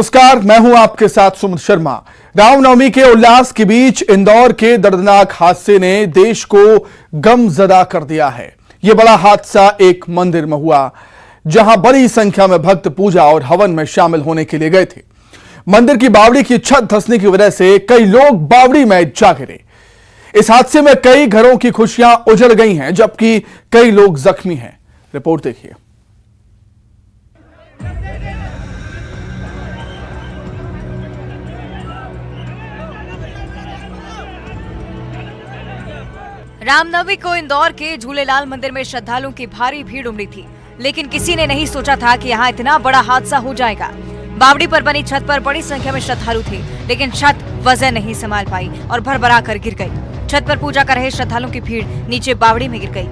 नमस्कार, मैं हूं आपके साथ सुमित शर्मा। रामनवमी के उल्लास के बीच इंदौर के दर्दनाक हादसे ने देश को गमजदा कर दिया है। यह बड़ा हादसा एक मंदिर में हुआ, जहां बड़ी संख्या में भक्त पूजा और हवन में शामिल होने के लिए गए थे। मंदिर की बावड़ी की छत धंसने की वजह से कई लोग बावड़ी में जा गिरे। इस हादसे में कई घरों की खुशियां उजड़ गई हैं, जबकि कई लोग जख्मी हैं। रिपोर्ट देखिए। रामनवमी को इंदौर के झूलेलाल मंदिर में श्रद्धालुओं की भारी भीड़ उमड़ी थी, लेकिन किसी ने नहीं सोचा था कि यहाँ इतना बड़ा हादसा हो जाएगा। बावड़ी पर बनी छत पर बड़ी संख्या में श्रद्धालु थे, लेकिन छत वजन नहीं संभाल पाई और भरभरा कर गिर गई। छत पर पूजा कर रहे श्रद्धालुओं की भीड़ नीचे बावड़ी में गिर गई।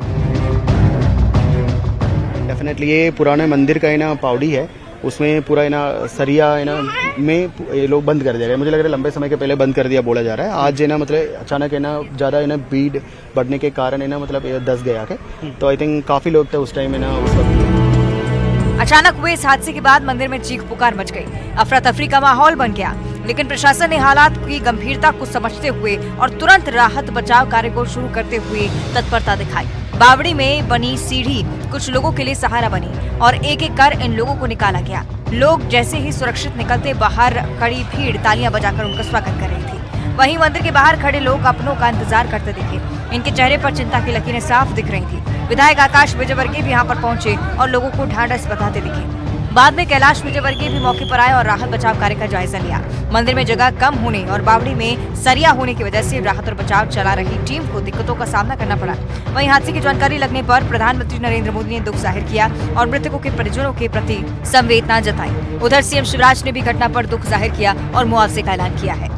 डेफिनेटली ये पुराने मंदिर का ना पावड़ी है, उसमें पूरा ना सरिया ना में ये लोग बंद कर दे रहे हैं। मुझे लग रहा है लंबे समय के पहले बंद कर दिया बोला जा रहा है। आज ना मतलब अचानक ना ज़्यादा ना भीड़ बढ़ने के कारण ना मतलब ये दस गया के, तो आई थिंक काफ़ी लोग थे उस टाइम में ना उस वक्त। अचानक हुए इस हादसे के बाद मंदिर में चीख पुकार मच गई, अफरा तफरी का माहौल बन गया। लेकिन प्रशासन ने हालात की गंभीरता को समझते हुए और तुरंत राहत बचाव कार्य को शुरू करते हुए तत्परता दिखाई। बावड़ी में बनी सीढ़ी कुछ लोगों के लिए सहारा बनी और एक एक कर इन लोगों को निकाला गया। लोग जैसे ही सुरक्षित निकलते, बाहर खड़ी भीड़ तालियां बजाकर उनका स्वागत कर रही थी। वहीं मंदिर के बाहर खड़े लोग अपनों का इंतजार करते दिखे। इनके चेहरे पर चिंता की लकीरें साफ दिख रही थी। विधायक आकाश विजयवर्गीय भी यहाँ पर पहुंचे और लोगों को ढांढस बंधाते दिखे। बाद में कैलाश विजयवर्गीय भी मौके पर आए और राहत बचाव कार्य का जायजा लिया। मंदिर में जगह कम होने और बावड़ी में सरिया होने की वजह से राहत और बचाव चला रही टीम को दिक्कतों का सामना करना पड़ा। वहीं हादसे की जानकारी लगने पर प्रधानमंत्री नरेंद्र मोदी ने दुख जाहिर किया और मृतकों के परिजनों के प्रति संवेदना जताई। उधर सीएम शिवराज ने भी घटना पर दुख जाहिर किया और मुआवजे का ऐलान किया है।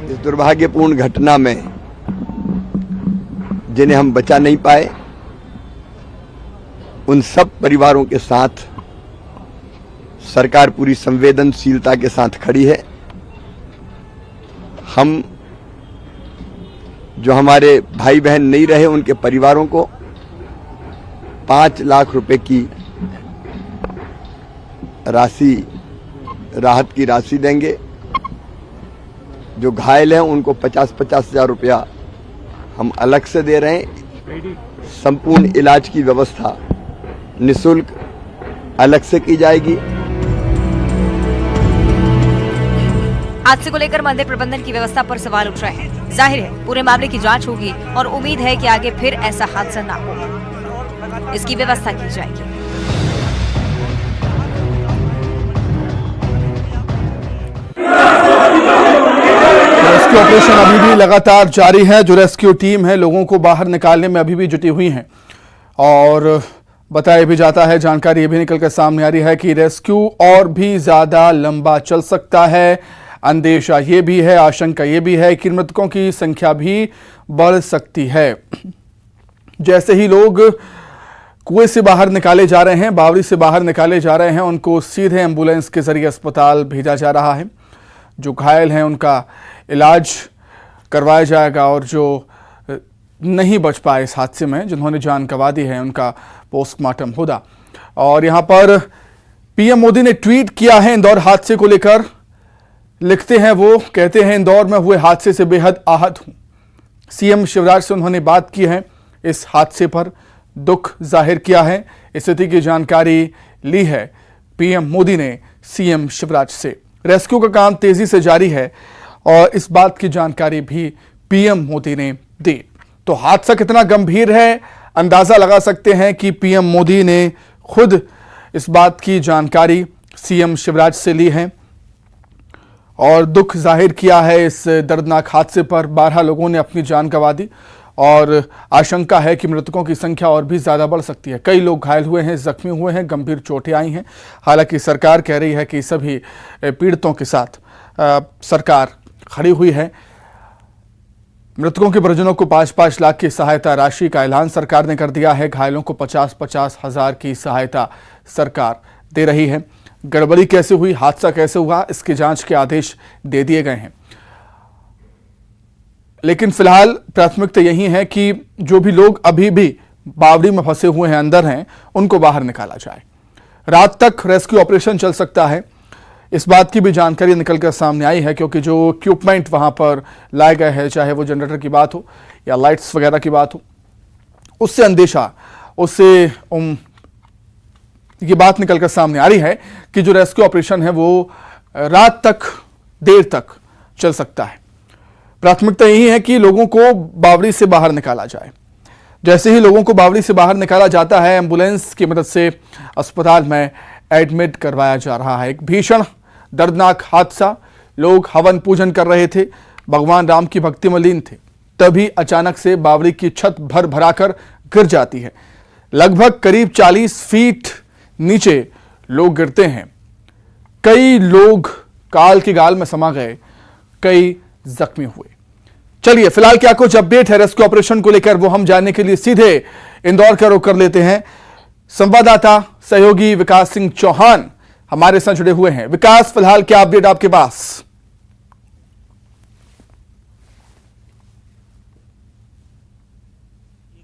इस दुर्भाग्यपूर्ण घटना में जिन्हें हम बचा नहीं पाए, उन सब परिवारों के साथ सरकार पूरी संवेदनशीलता के साथ खड़ी है। हम जो हमारे भाई बहन नहीं रहे, उनके परिवारों को 5 लाख रुपए की राशि, राहत की राशि देंगे। जो घायल हैं उनको 50-50 हजार रुपया हम अलग से दे रहे हैं। संपूर्ण इलाज की व्यवस्था निःशुल्क अलग से की जाएगी। हादसे को लेकर मंदिर प्रबंधन की व्यवस्था पर सवाल उठ रहे हैं। जाहिर है पूरे मामले की जांच होगी और उम्मीद है कि आगे फिर ऐसा हादसा ना हो, इसकी व्यवस्था की जाएगी। रेस्क्यू ऑपरेशन अभी भी लगातार जारी है। जो रेस्क्यू टीम है लोगों को बाहर निकालने में अभी भी जुटी हुई है और बताया भी जाता है, जानकारी ये भी निकल कर सामने आ रही है कि रेस्क्यू और भी ज्यादा लंबा चल सकता है। अंदेशा ये भी है, आशंका ये भी है कि मृतकों की संख्या भी बढ़ सकती है। जैसे ही लोग कुएं से बाहर निकाले जा रहे हैं, बावड़ी से बाहर निकाले जा रहे हैं, उनको सीधे एम्बुलेंस के जरिए अस्पताल भेजा जा रहा है। जो घायल हैं उनका इलाज करवाया जाएगा और जो नहीं बच पाए इस हादसे में, जिन्होंने जान गंवा दी है, उनका पोस्टमार्टम होगा। और यहां पर पीएम मोदी ने ट्वीट किया है इंदौर हादसे को लेकर। लिखते हैं वो, कहते हैं इंदौर में हुए हादसे से बेहद आहत हूं। सीएम शिवराज से उन्होंने बात की है, इस हादसे पर दुख जाहिर किया है। स्थिति की जानकारी ली है पीएम मोदी ने सीएम शिवराज से। रेस्क्यू का काम तेजी से जारी है और इस बात की जानकारी भी पीएम मोदी ने दी। तो हादसा कितना गंभीर है अंदाजा लगा सकते हैं कि पीएम मोदी ने खुद इस बात की जानकारी सीएम शिवराज से ली है और दुख जाहिर किया है इस दर्दनाक हादसे पर। 12 लोगों ने अपनी जान गंवा दी और आशंका है कि मृतकों की संख्या और भी ज्यादा बढ़ सकती है। कई लोग घायल हुए हैं, जख्मी हुए हैं, गंभीर चोटें आई हैं। हालांकि सरकार कह रही है कि सभी पीड़ितों के साथ सरकार खड़ी हुई है। मृतकों के परिजनों को 5-5 लाख की सहायता राशि का ऐलान सरकार ने कर दिया है। घायलों को 50-50 हजार की सहायता सरकार दे रही है। गड़बड़ी कैसे हुई, हादसा कैसे हुआ, इसकी जांच के आदेश दे दिए गए हैं। लेकिन फिलहाल प्राथमिकता यही है कि जो भी लोग अभी भी बावड़ी में फंसे हुए हैं, अंदर हैं, उनको बाहर निकाला जाए। रात तक रेस्क्यू ऑपरेशन चल सकता है। इस बात की भी जानकारी निकलकर सामने आई है, क्योंकि जो इक्विपमेंट वहां पर लाए गए हैं, चाहे वो जनरेटर की बात हो या लाइट्स वगैरह की बात हो, उससे अंदेशा, उससे ये बात निकलकर सामने आ रही है कि जो रेस्क्यू ऑपरेशन है वो रात तक, देर तक चल सकता है। प्राथमिकता यही है कि लोगों को बावड़ी से बाहर निकाला जाए। जैसे ही लोगों को बावड़ी से बाहर निकाला जाता है, एम्बुलेंस की मदद से अस्पताल में एडमिट करवाया जा रहा है। एक भीषण दर्दनाक हादसा, लोग हवन पूजन कर रहे थे, भगवान राम की भक्ति में लीन थे, तभी अचानक से बावड़ी की छत भर भराकर गिर जाती है। लगभग करीब 40 फीट नीचे लोग गिरते हैं। कई लोग काल की गाल में समा गए, कई जख्मी हुए। चलिए फिलहाल क्या कुछ अपडेट है रेस्क्यू ऑपरेशन को लेकर, वो हम जानने के लिए सीधे इंदौर का रुख कर लेते हैं। संवाददाता सहयोगी विकास सिंह चौहान हमारे साथ जुड़े हुए हैं। विकास, फिलहाल क्या अपडेट आपके पास?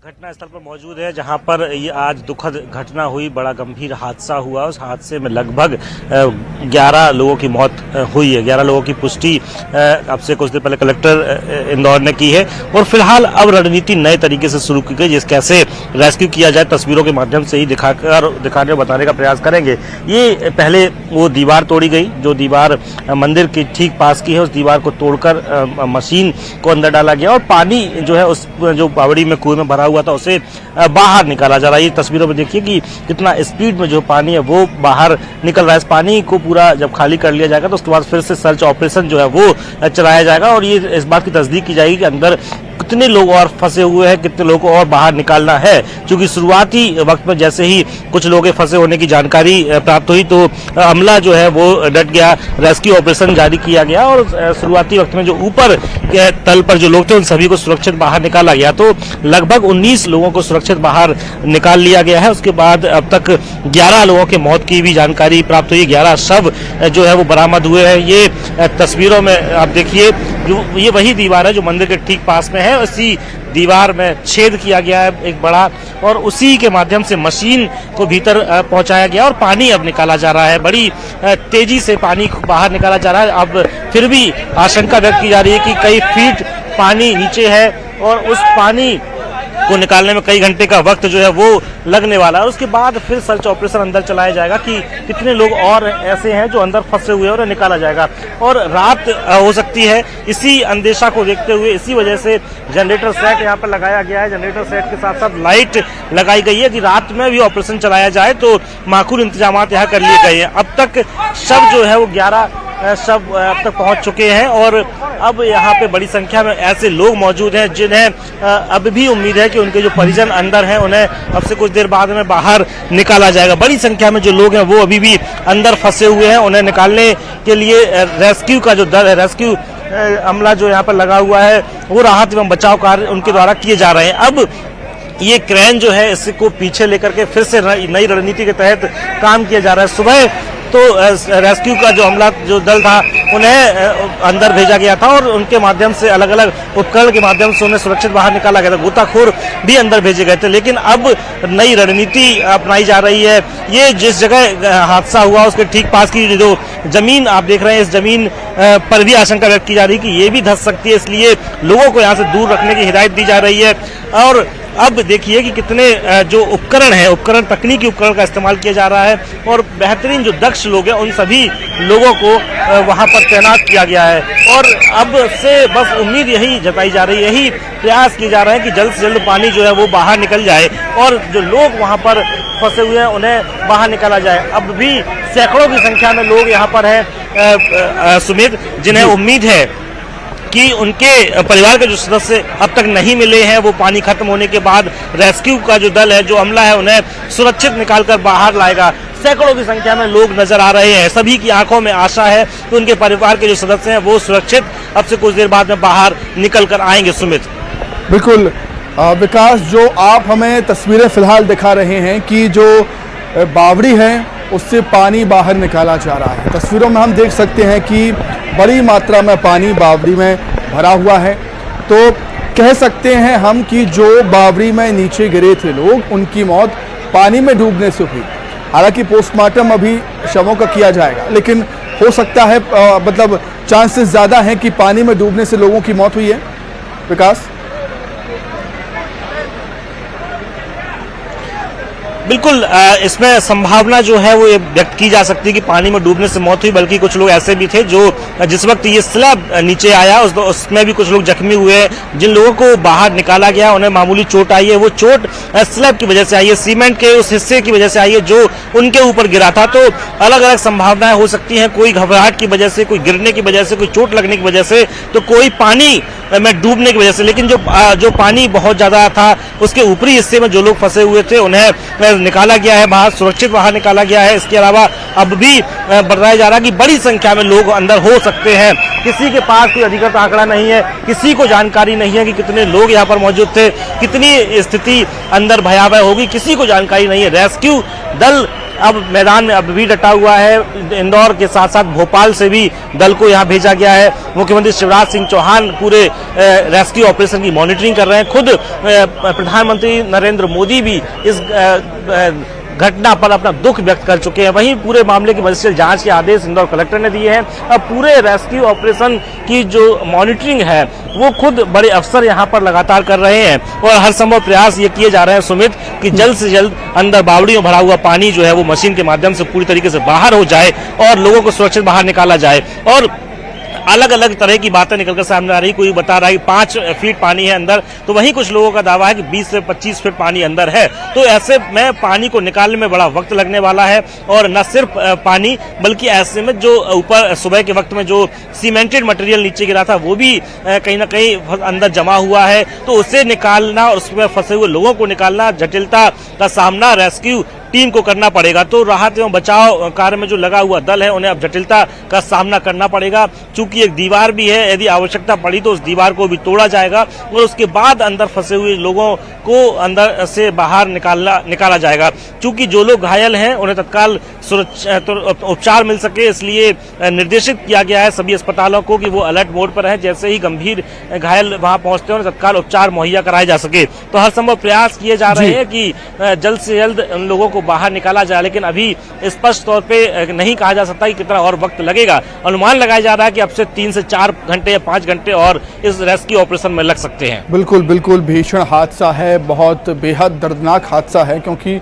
घटना स्थल पर मौजूद है जहां पर ये आज दुखद घटना हुई, बड़ा गंभीर हादसा हुआ। उस हादसे में लगभग 11 लोगों की मौत हुई है। 11 लोगों की पुष्टि अब से कुछ देर पहले कलेक्टर इंदौर ने की है। और फिलहाल अब रणनीति नए तरीके से शुरू की गई, जिस कैसे रेस्क्यू किया जाए तस्वीरों के माध्यम से ही दिखाने और बताने का प्रयास करेंगे। ये पहले वो दीवार तोड़ी गई, जो दीवार मंदिर के ठीक पास की है, उस दीवार को तोड़कर मशीन को अंदर डाला गया और पानी जो है उस जो बावड़ी में कुएं में भरा हुआ था उसे बाहर निकाला जा रहा है। ये तस्वीरों में देखिए कि कितना स्पीड में जो पानी है वो बाहर निकल रहा है। इस पानी को पूरा जब खाली कर लिया जाएगा तो उसके बाद फिर से सर्च ऑपरेशन जो है वो चलाया जाएगा और ये इस बात की तस्दीक की जाएगी कि अंदर कितने लोग और फंसे हुए हैं, कितने लोगों को और बाहर निकालना है। क्योंकि शुरुआती वक्त में जैसे ही कुछ लोगों के फंसे होने की जानकारी प्राप्त हुई तो अमला जो है वो डट गया, रेस्क्यू ऑपरेशन जारी किया गया और शुरुआती वक्त में जो ऊपर के तल पर जो लोग थे उन सभी को सुरक्षित बाहर निकाला गया। तो लगभग 19 लोगों को सुरक्षित बाहर निकाल लिया गया है। उसके बाद अब तक 11 लोगों की मौत की भी जानकारी प्राप्त हुई। 11 शव जो है वो बरामद हुए हैं। ये तस्वीरों में आप देखिए, ये वही दीवार है जो मंदिर के ठीक पास में है। उसी दीवार में छेद किया गया है एक बड़ा और उसी के माध्यम से मशीन को भीतर पहुंचाया गया और पानी अब निकाला जा रहा है। बड़ी तेजी से पानी बाहर निकाला जा रहा है। अब फिर भी आशंका व्यक्त की जा रही है कि कई फीट पानी नीचे है और उस पानी को निकालने में कई घंटे का वक्त जो है वो लगने वाला है। उसके बाद फिर सर्च ऑपरेशन अंदर चलाया जाएगा कि कितने लोग और ऐसे हैं जो अंदर फंसे हुए हैं और निकाला जाएगा। और रात हो सकती है, इसी अंदेशा को देखते हुए इसी वजह से जनरेटर सेट यहाँ पर लगाया गया है। जनरेटर सेट के साथ साथ लाइट लगाई गई है कि रात में भी ऑपरेशन चलाया जाए तो माकूल इंतजाम यहाँ कर लिए गए हैं। अब तक शव जो है वो 11 शव अब तक पहुंच चुके हैं और अब यहाँ पे बड़ी संख्या में ऐसे लोग मौजूद हैं जिन्हें अब भी उम्मीद है कि उनके जो परिजन अंदर हैं उन्हें अब से कुछ देर बाद में बाहर निकाला जाएगा। बड़ी संख्या में जो लोग हैं वो अभी भी अंदर फंसे हुए हैं। उन्हें निकालने के लिए रेस्क्यू का जो दल है, रेस्क्यू अमला जो यहाँ पर लगा हुआ है, वो राहत एवं बचाव कार्य उनके द्वारा किए जा रहे हैं। अब ये क्रेन जो है इसको पीछे लेकर के फिर से नई रणनीति के तहत काम किया जा रहा है। सुबह तो रेस्क्यू का जो अमला जो दल था उन्हें अंदर भेजा गया था और उनके माध्यम से अलग अलग उपकरण के माध्यम से उन्हें सुरक्षित बाहर निकाला गया था। गोताखोर भी अंदर भेजे गए थे, लेकिन अब नई रणनीति अपनाई जा रही है। ये जिस जगह हादसा हुआ उसके ठीक पास की जो जमीन आप देख रहे हैं, इस जमीन पर भी आशंका व्यक्त की जा रही है कि ये भी धंस सकती है, इसलिए लोगों को यहाँ से दूर रखने की हिदायत दी जा रही है। और अब देखिए कि कितने जो उपकरण है, उपकरण तकनीकी उपकरण का इस्तेमाल किया जा रहा है और बेहतरीन जो दक्ष लोग हैं उन सभी लोगों को वहां पर तैनात किया गया है। और अब से बस उम्मीद यही जताई जा रही है, यही प्रयास किए जा रहे हैं कि जल्द से जल्द पानी जो है वो बाहर निकल जाए और जो लोग वहां पर फंसे हुए हैं उन्हें बाहर निकाला जाए। अब भी सैकड़ों की संख्या में लोग यहाँ पर हैं सुमित, जिन्हें उम्मीद है कि उनके परिवार के जो सदस्य अब तक नहीं मिले हैं वो पानी खत्म होने के बाद रेस्क्यू का जो दल है, जो अमला है, उन्हें सुरक्षित निकालकर बाहर लाएगा। सैकड़ों की संख्या में लोग नजर आ रहे हैं। सभी की आंखों में आशा है कि उनके परिवार के जो सदस्य हैं वो सुरक्षित अब से कुछ देर बाद में बाहर निकल कर आएंगे। सुमित, बिल्कुल विकास, जो आप हमें तस्वीरें फिलहाल दिखा रहे हैं कि जो बावड़ी है उससे पानी बाहर निकाला जा रहा है। तस्वीरों में हम देख सकते हैं कि बड़ी मात्रा में पानी बावड़ी में भरा हुआ है। तो कह सकते हैं हम कि जो बावड़ी में नीचे गिरे थे लोग, उनकी मौत पानी में डूबने से हुई। हालांकि पोस्टमार्टम अभी शवों का किया जाएगा, लेकिन हो सकता है मतलब चांसेस ज़्यादा हैं कि पानी में डूबने से लोगों की मौत हुई है? विकास, बिल्कुल इसमें संभावना जो है वो ये व्यक्त की जा सकती है कि पानी में डूबने से मौत हुई, बल्कि कुछ लोग ऐसे भी थे जो जिस वक्त ये स्लैब नीचे आया उसमें भी कुछ लोग जख्मी हुए। जिन लोगों को बाहर निकाला गया उन्हें मामूली चोट आई है, वो चोट स्लैब की वजह से आई है, सीमेंट के उस हिस्से की वजह से आई है जो उनके ऊपर गिरा था। तो अलग अलग संभावनाएं हो सकती हैं, कोई घबराहट की वजह से, कोई गिरने की वजह से, कोई चोट लगने की वजह से, तो कोई पानी में डूबने की वजह से। लेकिन जो पानी बहुत ज्यादा था उसके ऊपरी हिस्से में जो लोग फंसे हुए थे उन्हें निकाला गया है बाहर, सुरक्षित बाहर निकाला गया है। इसके अलावा अब भी बताया जा रहा है कि बड़ी संख्या में लोग अंदर हो सकते हैं। किसी के पास कोई अधिकृत आंकड़ा नहीं है, किसी को जानकारी नहीं है कि कितने लोग यहाँ पर मौजूद थे, कितनी स्थिति अंदर भयावह होगी, किसी को जानकारी नहीं है। रेस्क्यू दल अब मैदान में अब भी डटा हुआ है। इंदौर के साथ साथ भोपाल से भी दल को यहाँ भेजा गया है। मुख्यमंत्री शिवराज सिंह चौहान पूरे रेस्क्यू ऑपरेशन की मॉनिटरिंग कर रहे हैं। खुद प्रधानमंत्री नरेंद्र मोदी भी इस घटना पर अपना दुख व्यक्त कर चुके हैं। वहीं पूरे मामले की मजिस्ट्रेट जांच के आदेश इंदौर कलेक्टर ने दिए हैं। अब पूरे रेस्क्यू ऑपरेशन की जो मॉनिटरिंग है वो खुद बड़े अफसर यहां पर लगातार कर रहे हैं और हर संभव प्रयास ये किए जा रहे हैं सुमित कि जल्द से जल्द अंदर बावड़ियों भरा हुआ पानी जो है वो मशीन के माध्यम से पूरी तरीके से बाहर हो जाए और लोगों को सुरक्षित बाहर निकाला जाए। और अलग अलग तरह की बातें निकलकर सामने आ रही। कोई बता रहा है कि 5 फीट पानी है अंदर, तो वहीं कुछ लोगों का दावा है कि 20 से 25 फीट पानी अंदर है। तो ऐसे में पानी को निकालने में बड़ा वक्त लगने वाला है। और न सिर्फ पानी बल्कि ऐसे में जो ऊपर सुबह के वक्त में जो सीमेंटेड मटेरियल नीचे गिरा था वो भी कहीं ना कहीं अंदर जमा हुआ है। तो उसे निकालना और उसमें फंसे हुए लोगों को निकालना, जटिलता का सामना रेस्क्यू टीम को करना पड़ेगा। तो राहत एवं बचाव कार्य में जो लगा हुआ दल है उन्हें अब जटिलता का सामना करना पड़ेगा। चूंकि एक दीवार भी है, यदि आवश्यकता पड़ी तो उस दीवार को भी तोड़ा जाएगा और उसके बाद अंदर फंसे हुए लोगों को अंदर से बाहर निकाला जाएगा। चूंकि जो लोग घायल हैं उन्हें तत्काल उपचार मिल सके, इसलिए निर्देशित किया गया है सभी अस्पतालों को कि वो अलर्ट मोड पर है। जैसे ही गंभीर घायल वहां पहुंचते हैं उन्हें तत्काल उपचार मुहैया कराए जा सके। तो हर संभव प्रयास किए जा रहे हैं कि जल्द से जल्द उन लोगों को बाहर निकाला जाए, लेकिन अभी स्पष्ट तौर पे नहीं कहा जा सकता कि कितना और वक्त लगेगा। अनुमान लगाया जा रहा है कि अब से 3 से 4 घंटे या 5 घंटे और इस रेस्क्यू ऑपरेशन में लग सकते हैं। बिल्कुल बिल्कुल भीषण हादसा है, बहुत बेहद दर्दनाक हादसा है, क्योंकि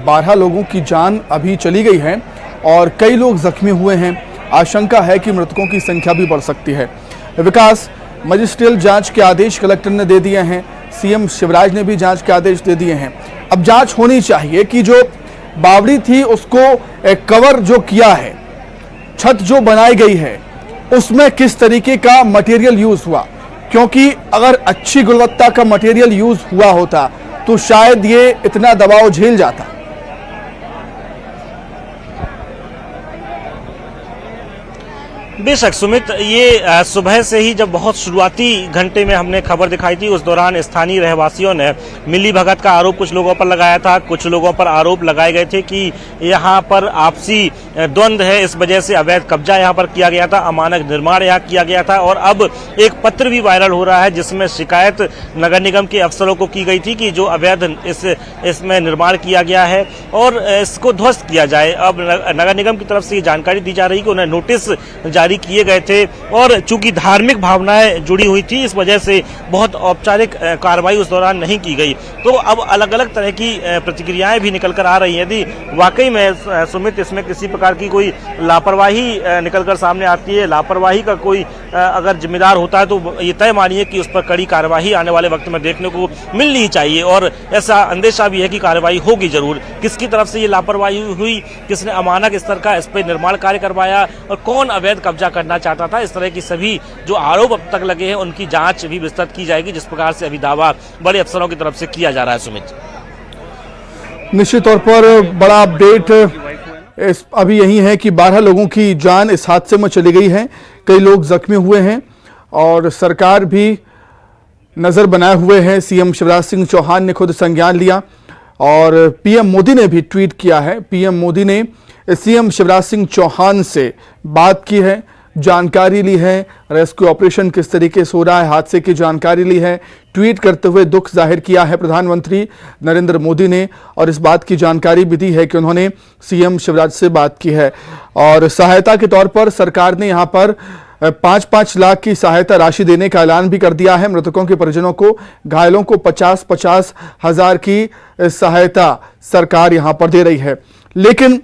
12 लोगों की जान अभी चली गई है और कई लोग जख्मी हुए हैं। आशंका है कि मृतकों की संख्या भी बढ़ सकती है। विकास, मजिस्ट्रियल जांच के आदेश कलेक्टर ने दे दिए हैं, सीएम शिवराज ने भी जांच के आदेश दे दिए हैं। अब जांच होनी चाहिए कि जो बावड़ी थी उसको कवर जो किया है, छत जो बनाई गई है, उसमें किस तरीके का मटेरियल यूज हुआ, क्योंकि अगर अच्छी गुणवत्ता का मटेरियल यूज हुआ होता तो शायद ये इतना दबाव झेल जाता। बेशक सुमित, ये सुबह से ही जब बहुत शुरुआती घंटे में हमने खबर दिखाई थी उस दौरान स्थानीय रहवासियों ने मिली भगत का आरोप कुछ लोगों पर लगाया था। कुछ लोगों पर आरोप लगाए गए थे कि यहाँ पर आपसी द्वंद्व है, इस वजह से अवैध कब्जा यहाँ पर किया गया था, अमानक निर्माण यहाँ किया गया था। और अब एक पत्र भी वायरल हो रहा है जिसमें शिकायत नगर निगम के अफसरों को की गई थी कि जो अवैध इसमें निर्माण किया गया है और इसको ध्वस्त किया जाए। अब नगर निगम की तरफ से ये जानकारी दी जा रही है कि उन्हें नोटिस जारी किए गए थे और चूंकि धार्मिक भावनाएं जुड़ी हुई थी इस वजह से बहुत औपचारिक कार्रवाई उस दौरान नहीं की गई। तो अब अलग अलग तरह की प्रतिक्रियाएं भी निकल कर आ रही हैं। यदि वाकई में सुमित इसमें किसी प्रकार की कोई लापरवाही निकलकर सामने आती है, लापरवाही का कोई अगर जिम्मेदार होता है तो ये तय मानिए कि उस पर कड़ी कार्रवाई आने वाले वक्त में देखने को मिलनी चाहिए। और ऐसा अंदेशा भी है कि कार्रवाई होगी जरूर। किसकी तरफ से ये लापरवाही हुई, किसने अमानक स्तर का इस पर निर्माण कार्य करवाया और कौन अवैध कब्जा करना चाहता था, इस तरह की सभी जो आरोप अब तक लगे हैं उनकी जांच भी विस्तृत की जाएगी, जिस प्रकार से अभी दावा बड़े अफसरों की तरफ से किया जा रहा है। सुमित, निश्चित तौर पर बड़ा अपडेट अभी यही है कि 12 लोगों की जान इस हादसे में चली गई है, कई लोग जख्मी हुए हैं और सरकार भी नजर बनाए हुए है। सीएम शिवराज सिंह चौहान ने खुद संज्ञान लिया और पीएम मोदी ने भी ट्वीट किया है। पीएम मोदी ने सीएम शिवराज सिंह चौहान से बात की है, जानकारी ली है, रेस्क्यू ऑपरेशन किस तरीके से हो रहा है, हादसे की जानकारी ली है। ट्वीट करते हुए दुख जाहिर किया है प्रधानमंत्री नरेंद्र मोदी ने और इस बात की जानकारी भी दी है कि उन्होंने सीएम शिवराज से बात की है और सहायता के तौर पर सरकार ने यहां पर 5-5 लाख की सहायता राशि देने का ऐलान भी कर दिया है। मृतकों के परिजनों को, घायलों को 50-50 हजार की सहायता सरकार यहां पर दे रही है। लेकिन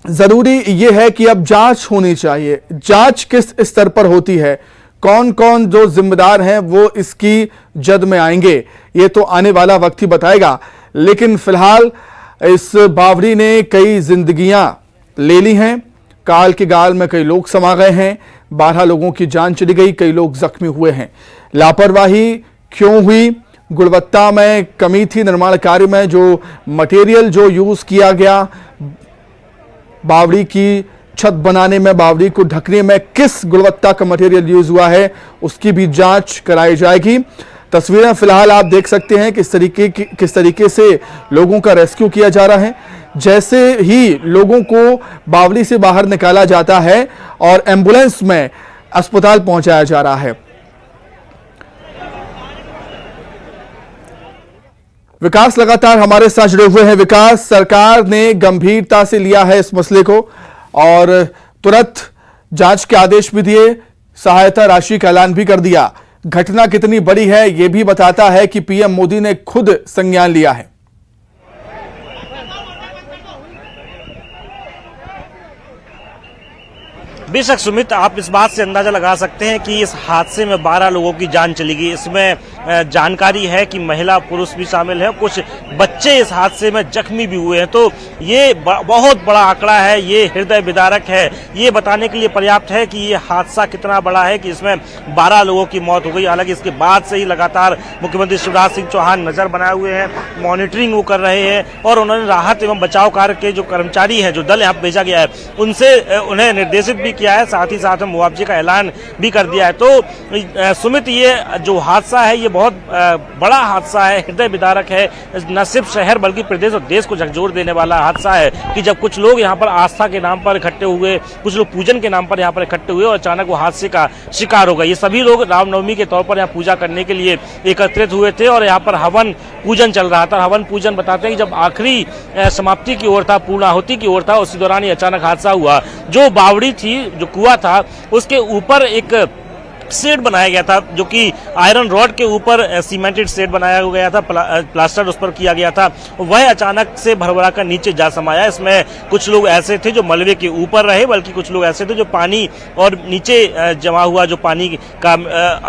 जरूरी यह है कि अब जांच होनी चाहिए। जांच किस स्तर पर होती है, कौन कौन जो जिम्मेदार हैं वो इसकी जद में आएंगे, ये तो आने वाला वक्त ही बताएगा। लेकिन फिलहाल इस बावड़ी ने कई जिंदगियां ले ली हैं, काल के गाल में कई लोग समा गए हैं, 12 लोगों की जान चली गई, कई लोग जख्मी हुए हैं। लापरवाही क्यों हुई, गुणवत्ता में कमी थी, निर्माण कार्य में जो मटेरियल जो यूज किया गया, बावड़ी की छत बनाने में, बावड़ी को ढकने में किस गुणवत्ता का मटेरियल यूज हुआ है, उसकी भी जांच कराई जाएगी। तस्वीरें फिलहाल आप देख सकते हैं किस तरीके से लोगों का रेस्क्यू किया जा रहा है। जैसे ही लोगों को बावड़ी से बाहर निकाला जाता है और एम्बुलेंस में अस्पताल पहुंचाया जा रहा है। विकास लगातार हमारे साथ जुड़े हुए हैं। विकास, सरकार ने गंभीरता से लिया है इस मसले को और तुरंत जांच के आदेश भी दिए, सहायता राशि का ऐलान भी कर दिया। घटना कितनी बड़ी है यह भी बताता है कि पीएम मोदी ने खुद संज्ञान लिया है। बेशक सुमित, आप इस बात से अंदाजा लगा सकते हैं कि इस हादसे में 12 लोगों की जान चली गई। इसमें जानकारी है कि महिला पुरुष भी शामिल है, कुछ बच्चे इस हादसे में जख्मी भी हुए हैं। तो ये बहुत बड़ा आंकड़ा है, ये हृदय विदारक है। ये बताने के लिए पर्याप्त है कि ये हादसा कितना बड़ा है कि इसमें 12 लोगों की मौत हो गई। हालांकि इसके बाद से ही लगातार मुख्यमंत्री शिवराज सिंह चौहान नजर बनाए हुए हैं, मॉनिटरिंग वो कर रहे हैं और उन्होंने राहत एवं बचाव कार्य के जो कर्मचारी हैं, जो दल यहाँ भेजा गया है, उनसे उन्हें निर्देशित भी किया है, साथ ही साथ मुआवजे का ऐलान भी कर दिया है। तो सुमित, ये जो हादसा है ये बहुत बड़ा हादसा है, हृदय विदारक है। न सिर्फ शहर बल्कि प्रदेश और देश को झकझोर देने वाला हादसा है कि जब कुछ लोग यहाँ पर आस्था के नाम पर इकट्ठे हुए, कुछ लोग पूजन के नाम पर यहाँ पर इकट्ठे हुए और अचानक वो हादसे का शिकार हो गए। ये सभी लोग रामनवमी के तौर पर यहाँ पूजा करने के लिए एकत्रित हुए थे और यहाँ पर हवन पूजन चल रहा था। हवन पूजन बताते हैं कि जब आखिरी समाप्ति की ओर था, पूर्णाहुति की ओर था, उसी दौरान ये अचानक हादसा हुआ। जो बावड़ी थी, जो कुआं था, उसके ऊपर एक शेड बनाया गया था, जो कि आयरन रॉड के ऊपर सीमेंटेड शेड बनाया गया था, प्लास्टर उस पर किया गया था। वह अचानक से भरभरा कर नीचे जा समाया। इसमें कुछ लोग ऐसे थे जो मलबे के ऊपर रहे, बल्कि कुछ लोग ऐसे थे जो पानी और नीचे जमा हुआ जो पानी का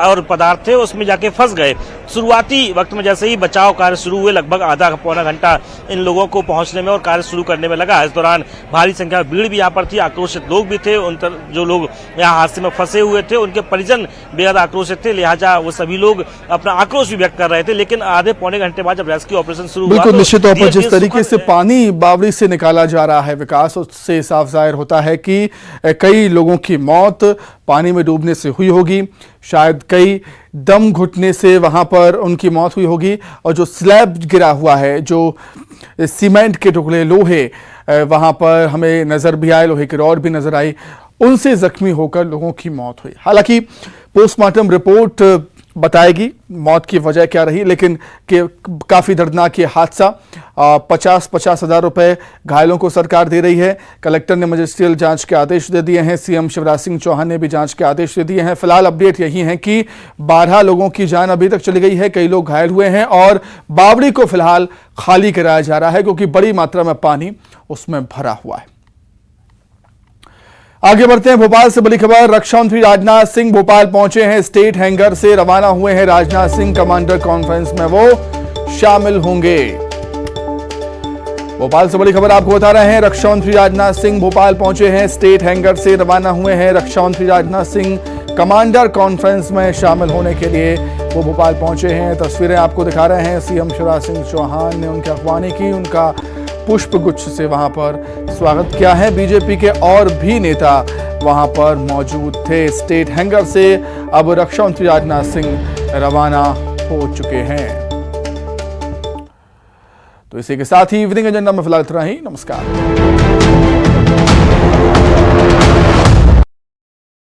और पदार्थ थे उसमें जाके फंस गए। शुरुआती वक्त में जैसे ही बचाव कार्य शुरू हुए, लगभग आधा पौना घंटा इन लोगों को पहुंचने में और कार्य शुरू करने में लगा। इस दौरान भारी संख्या में भीड़ भी यहाँ पर थी, आक्रोशित लोग भी थे। उन जो लोग यहाँ हादसे में फंसे हुए थे उनके परिजन बेहद आक्रोशित थे, लिहाजा वो सभी लोग अपना आक्रोश भी व्यक्त कर रहे थे। लेकिन आधे पौने घंटे बाद जब रेस्क्यू ऑपरेशन शुरू हुआ, बिल्कुल निश्चित तौर पर जिस तरीके से पानी बावड़ी से निकाला जा रहा है विकास, उससे साफ जाहिर होता है कि कई लोगों की मौत पानी में डूबने से हुई होगी, शायद कई दम घुटने से वहां पर उनकी मौत हुई होगी। और जो स्लैब गिरा हुआ है, जो सीमेंट के टुकड़े, लोहे वहां पर हमें नजर भी आए, लोहे की रॉड भी नजर आई, उनसे जख्मी होकर लोगों की मौत हुई। हालांकि पोस्टमार्टम रिपोर्ट बताएगी मौत की वजह क्या रही, लेकिन काफी दर्दनाक ये हादसा। 50-50 हजार रुपए घायलों को सरकार दे रही है। कलेक्टर ने मजिस्ट्रियल जांच के आदेश दे दिए हैं, सीएम शिवराज सिंह चौहान ने भी जांच के आदेश दे दिए हैं। फिलहाल अपडेट यही है कि 12 लोगों की जान अभी तक चली गई है, कई लोग घायल हुए हैं और बावड़ी को फिलहाल खाली कराया जा रहा है क्योंकि बड़ी मात्रा में पानी उसमें भरा हुआ है। आगे बढ़ते हैं, भोपाल से बड़ी खबर। रक्षा मंत्री राजनाथ सिंह भोपाल पहुंचे हैं, स्टेट हैंगर से रवाना हुए हैं राजनाथ सिंह। कमांडर कॉन्फ्रेंस में वो शामिल होंगे। भोपाल से बड़ी खबर आपको बता रहे हैं, रक्षा मंत्री राजनाथ सिंह भोपाल पहुंचे हैं, स्टेट हैंगर से रवाना हुए हैं रक्षा मंत्री राजनाथ सिंह। कमांडर कॉन्फ्रेंस में शामिल होने के लिए वो भोपाल पहुंचे हैं। तस्वीरें आपको दिखा रहे हैं, सीएम शिवराज सिंह चौहान ने उनकी अगवानी की, उनका पुष्प गुच्छ से वहां पर स्वागत किया है। बीजेपी के और भी नेता वहां पर मौजूद थे। स्टेट हैंगर से अब रक्षा मंत्री राजनाथ सिंह रवाना हो चुके हैं। तो इसी के साथ ही इवनिंग एजेंडा में फिलहाल इतना ही। नमस्कार।